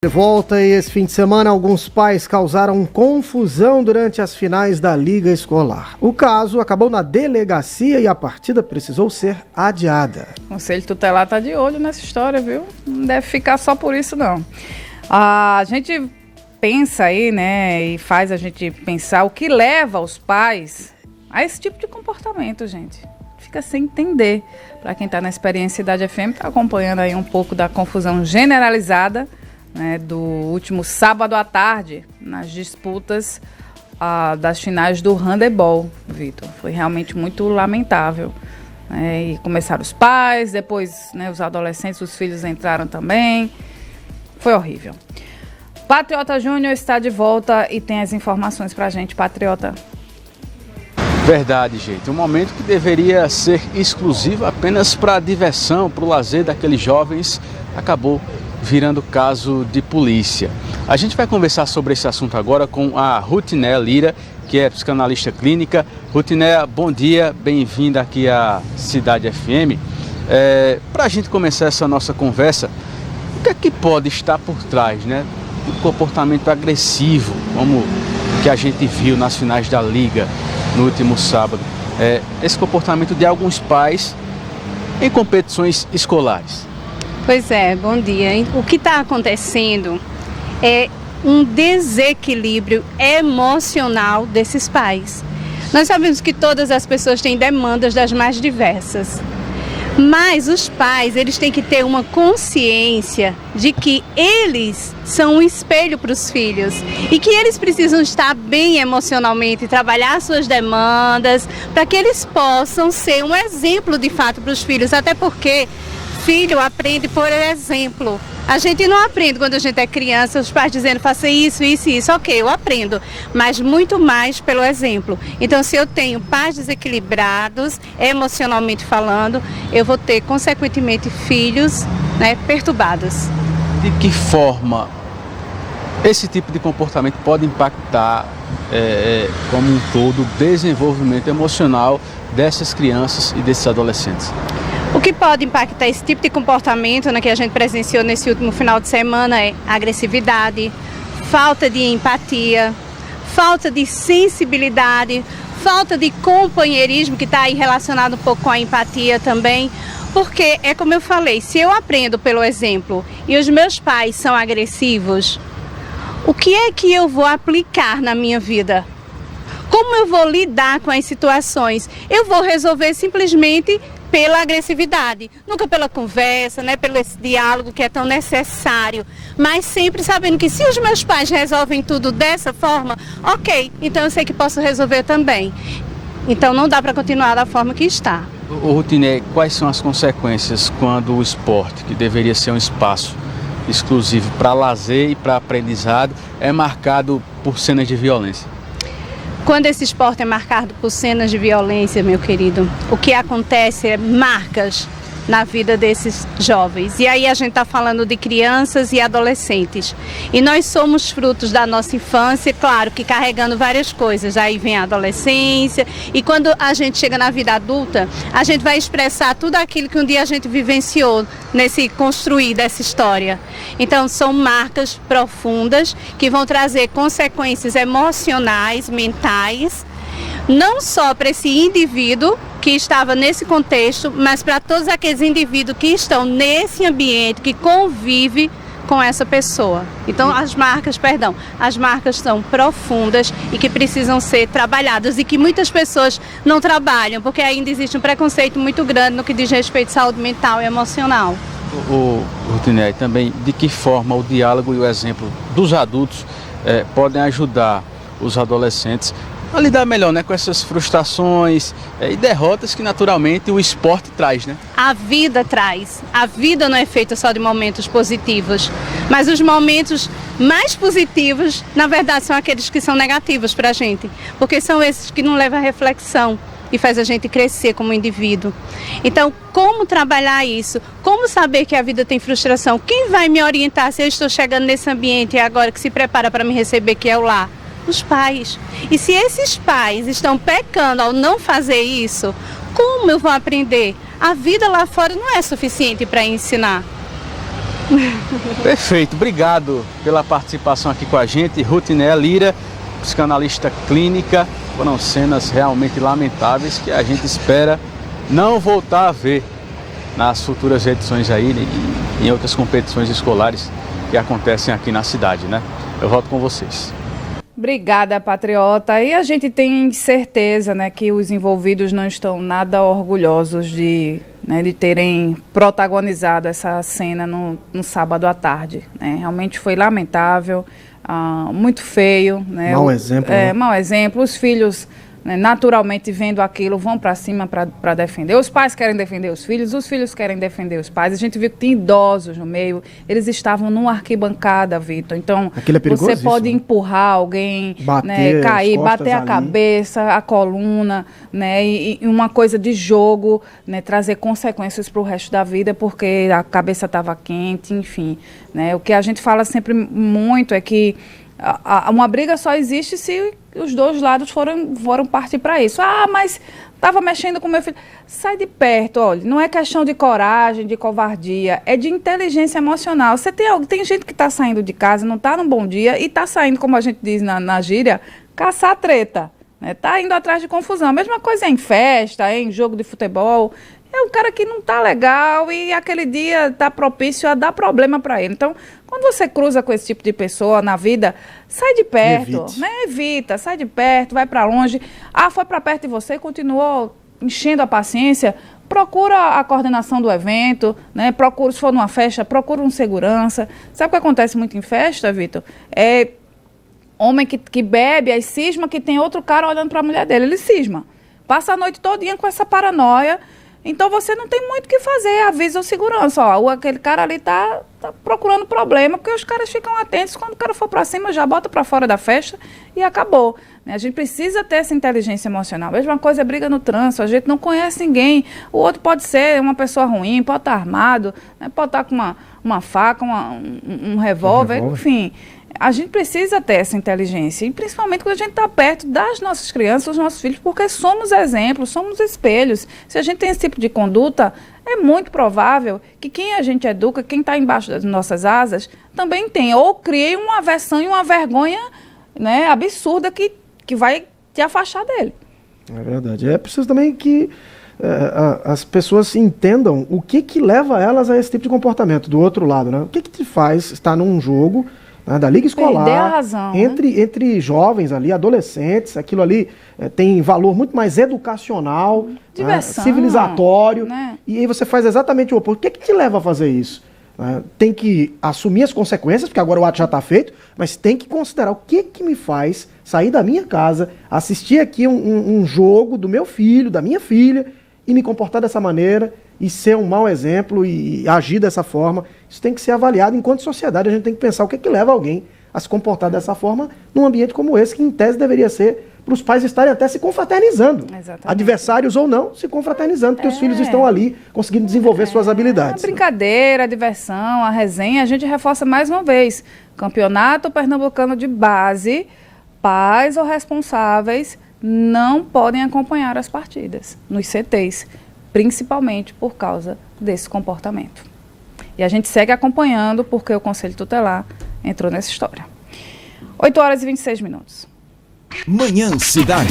De volta, e esse fim de semana alguns pais causaram confusão durante as finais da Liga Escolar. O caso acabou na delegacia e a partida precisou ser adiada. O Conselho Tutelar está de olho nessa história, viu? Não deve ficar só por isso, não. A gente pensa aí, né, e faz a gente pensar o que leva os pais a esse tipo de comportamento, gente. Fica sem entender. Para quem está na experiência Cidade FM, está acompanhando aí um pouco da confusão generalizada, né, do último sábado à tarde, nas disputas das finais do handebol, Vitor. Foi realmente muito lamentável. E começaram os pais, depois, né, os adolescentes, os filhos entraram também. Foi horrível. Patriota Júnior está de volta e tem as informações pra gente, Patriota. Verdade, gente. Um momento que deveria ser exclusivo apenas para a diversão, para o lazer daqueles jovens, acabou virando caso de polícia. A gente vai conversar sobre esse assunto agora com a Rutinéia Lira, que é psicanalista clínica. Rutinéia, bom dia, bem-vinda aqui à Cidade FM. Para a gente começar essa nossa conversa, o que é que pode estar por trás, né, do comportamento agressivo, como o que a gente viu nas finais da Liga no último sábado? Esse comportamento de alguns pais em competições escolares. Pois é, bom dia. O que está acontecendo é um desequilíbrio emocional desses pais. Nós sabemos que todas as pessoas têm demandas das mais diversas, mas os pais, eles têm que ter uma consciência de que eles são um espelho para os filhos e que eles precisam estar bem emocionalmente, trabalhar suas demandas, para que eles possam ser um exemplo de fato para os filhos, até porque filho aprende por exemplo. A gente não aprende quando a gente é criança, os pais dizendo faça isso, isso e isso. Ok, eu aprendo, mas muito mais pelo exemplo. Então, se eu tenho pais desequilibrados, emocionalmente falando, eu vou ter, consequentemente, filhos, né, perturbados. De que forma esse tipo de comportamento pode impactar, como um todo, o desenvolvimento emocional dessas crianças e desses adolescentes? O que pode impactar esse tipo de comportamento, né, que a gente presenciou nesse último final de semana é agressividade, falta de empatia, falta de sensibilidade, falta de companheirismo, que está aí relacionado um pouco com a empatia também. Porque é como eu falei, se eu aprendo pelo exemplo e os meus pais são agressivos, o que é que eu vou aplicar na minha vida? Como eu vou lidar com as situações? Eu vou resolver simplesmente pela agressividade, nunca pela conversa, né, pelo esse diálogo que é tão necessário, mas sempre sabendo que se os meus pais resolvem tudo dessa forma, ok, então eu sei que posso resolver também. Então não dá para continuar da forma que está. Rutinéia, quais são as consequências quando o esporte, que deveria ser um espaço exclusivo para lazer e para aprendizado, é marcado por cenas de violência? Quando esse esporte é marcado por cenas de violência, meu querido, o que acontece é marcas na vida desses jovens. E aí a gente está falando de crianças e adolescentes. E nós somos frutos da nossa infância, claro que carregando várias coisas. Aí vem a adolescência e quando a gente chega na vida adulta, a gente vai expressar tudo aquilo que um dia a gente vivenciou nesse construir dessa história. Então são marcas profundas que vão trazer consequências emocionais, mentais, não só para esse indivíduo que estava nesse contexto, mas para todos aqueles indivíduos que estão nesse ambiente, que convive com essa pessoa. Então as marcas são profundas e que precisam ser trabalhadas e que muitas pessoas não trabalham, porque ainda existe um preconceito muito grande no que diz respeito à saúde mental e emocional. Rutinéia, também de que forma o diálogo e o exemplo dos adultos podem ajudar os adolescentes a lidar melhor, né, com essas frustrações e derrotas que naturalmente o esporte traz, né? A vida traz. A vida não é feita só de momentos positivos, mas os momentos mais positivos, na verdade, são aqueles que são negativos para a gente, porque são esses que não levam à reflexão e faz a gente crescer como indivíduo. Então, como trabalhar isso? Como saber que a vida tem frustração? Quem vai me orientar se eu estou chegando nesse ambiente agora que se prepara para me receber, que é o lar? Os pais. E se esses pais estão pecando ao não fazer isso, como eu vou aprender? A vida lá fora não é suficiente para ensinar. Perfeito, obrigado pela participação aqui com a gente, Rutiné Lira, psicanalista clínica. Foram cenas realmente lamentáveis que a gente espera não voltar a ver nas futuras edições aí e em outras competições escolares que acontecem aqui na cidade, né? Eu volto com vocês. Obrigada, Patriota. E a gente tem certeza, né, que os envolvidos não estão nada orgulhosos de terem protagonizado essa cena no sábado à tarde, né? Realmente foi lamentável, muito feio, né? Mau exemplo. Né? Mau exemplo. Os filhos, né, naturalmente vendo aquilo, vão para cima para defender. Os pais querem defender os filhos querem defender os pais. A gente viu que tem idosos no meio, eles estavam numa arquibancada, Vitor. Então, você pode empurrar alguém, bater, né, cair, bater a cabeça, a coluna, né, e uma coisa de jogo, né, trazer consequências para o resto da vida, porque a cabeça estava quente, enfim. Né. O que a gente fala sempre muito é que uma briga só existe se os dois lados foram partir para isso. Mas estava mexendo com meu filho. Sai de perto, olha. Não é questão de coragem, de covardia, é de inteligência emocional. Você tem gente que está saindo de casa, não está num bom dia e está saindo, como a gente diz na gíria, caçar treta. Está indo atrás de confusão. A mesma coisa é em festa, em jogo de futebol. É um cara que não está legal e aquele dia está propício a dar problema para ele. Então, quando você cruza com esse tipo de pessoa na vida, sai de perto, né? Evita, sai de perto, vai para longe. Foi para perto de você, continuou enchendo a paciência, procura a coordenação do evento, né? Se for numa festa, procura um segurança. Sabe o que acontece muito em festa, Vitor? É homem que bebe, aí cisma que tem outro cara olhando para a mulher dele. Ele cisma. Passa a noite todinha com essa paranoia. Então você não tem muito o que fazer, avisa o segurança, aquele cara ali tá procurando problema, porque os caras ficam atentos, quando o cara for para cima já bota para fora da festa e acabou. A gente precisa ter essa inteligência emocional. A mesma coisa é briga no trânsito, a gente não conhece ninguém, o outro pode ser uma pessoa ruim, pode estar armado, né, pode estar com uma faca, um revólver, enfim. A gente precisa ter essa inteligência, e principalmente quando a gente está perto das nossas crianças, dos nossos filhos, porque somos exemplos, somos espelhos. Se a gente tem esse tipo de conduta, é muito provável que quem a gente educa, quem está embaixo das nossas asas, também tem, ou crie uma aversão e uma vergonha, né, absurda que vai te afastar dele. É verdade. É preciso também que as pessoas entendam o que leva elas a esse tipo de comportamento do outro lado, né? O que te faz estar num jogo, né, da liga escolar, perder a razão, entre jovens ali, adolescentes, aquilo ali tem valor muito mais educacional, diversão, civilizatório, né? E aí você faz exatamente o oposto. O que te leva a fazer isso? Tem que assumir as consequências, porque agora o ato já está feito, mas tem que considerar o que me faz sair da minha casa, assistir aqui um jogo do meu filho, da minha filha, e me comportar dessa maneira, e ser um mau exemplo, e agir dessa forma. Isso tem que ser avaliado. Enquanto sociedade, a gente tem que pensar o que leva alguém a se comportar dessa forma num ambiente como esse, que em tese deveria ser para os pais estarem até se confraternizando. Exatamente. Adversários ou não, se confraternizando, porque os filhos estão ali conseguindo desenvolver suas habilidades. A brincadeira, a diversão, a resenha, a gente reforça mais uma vez. Campeonato Pernambucano de Base, pais ou responsáveis não podem acompanhar as partidas nos CTs, principalmente por causa desse comportamento. E a gente segue acompanhando porque o Conselho Tutelar entrou nessa história. 8h26. Manhã Cidade.